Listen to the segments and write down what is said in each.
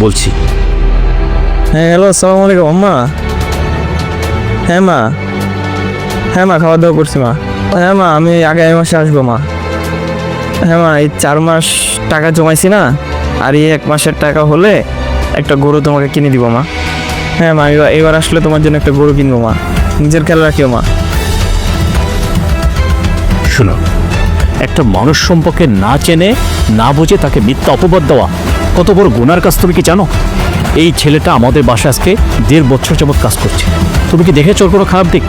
বলছি। হ্যাঁ হ্যালো, আসসালামু আলাইকুম আম্মা। হ্যাঁ মা, হ্যাঁ মা, খাওয়া দাওয়া করছি মা। হ্যাঁ মা, আমি আগামী মাসে আসবো মা। হ্যাঁ মা, এই 4 মাস টাকা জমাইছি না, আর এই 1 মাসের টাকা হলে একটা গরু তোমাকে কিনে দিব মা। হ্যাঁ মা, এবার আসলে তোমার জন্য একটা গরু কিনবো মা। নিজের খেয়াল রাখিও মা। শোনো, একটা মানুষ সম্পর্কে না চেনে না বুঝে তাকে মিথ্যা অপবাদ দেওয়া কত বড় গুনার কাজ তুমি কি জানো? এই ছেলেটা আমাদের বাসায় আজকে 1.5 বছর যাবৎ কাজ করছে। তুমি কি দেখেছো ওর কোনো খারাপ দিক?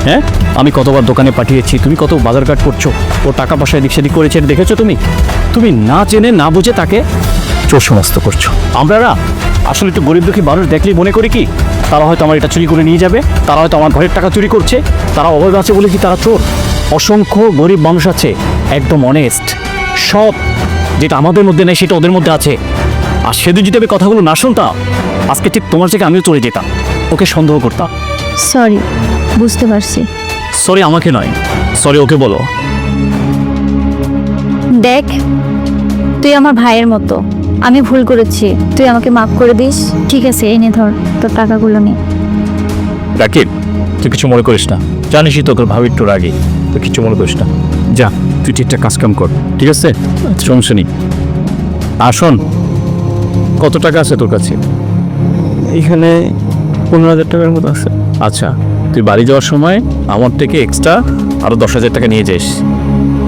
হ্যাঁ, আমি কতবার দোকানে পাঠিয়েছি, তুমি কত বাজারঘাট করছো, ও টাকা পয়সা এদিক সেদিক করেছে, দেখেছো তুমি? তুমি না চেনে না বুঝে তাকে চোর সমস্ত করছো। আমরা আসলে একটু গরিব দুঃখী মানুষ দেখলেই মনে করি কি তারা হয়তো আমার এটা চুরি করে নিয়ে যাবে, তারা হয়তো আমার ঘরের টাকা চুরি করছে, তারা অভাব আছে বলে কি তারা চোর? অসংখ্য গরিব মানুষ আছে একদম অনেস্ট, সব, যেটা আমাদের মধ্যে নেই সেটা ওদের মধ্যে আছে। আর সেদিন যদি আমি কথাগুলো না শুনতাম, আজকে ঠিক তোমার থেকে আমিও চলে যেতাম, ওকে সন্দেহ করতাম। সরি, বুঝতে পারছি। সরি আমাকে নয়, সরি ওকে বলো। দেখ, তুই আমার ভাইয়ের মতো, আমি ভুল করেছি, তুই আমাকে মাফ করে দিস। ঠিক আছে, এনে ধর তোর টাকাগুলো নে। রাকিব, তুই কিছু মনে করিস না, জানিসই তোকে ভাবি একটু রাগি, তুই কিছু মনে করিস না। যা, তুই ঠিকঠাক কাজকাম কর, ঠিক আছে? সমস্যা নেই। শোন, কত টাকা আছে তোর কাছে? এখানে 15,000 টাকার মতো আছে। আচ্ছা, তুই বাড়ি যাওয়ার সময় আমার থেকে এক্সট্রা আরও 10,000 টাকা নিয়ে যাস।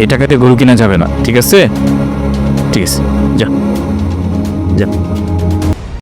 এই টাকাতে গরু কিনা যাবে না, ঠিক আছে? ঠিক আছে, যা যা।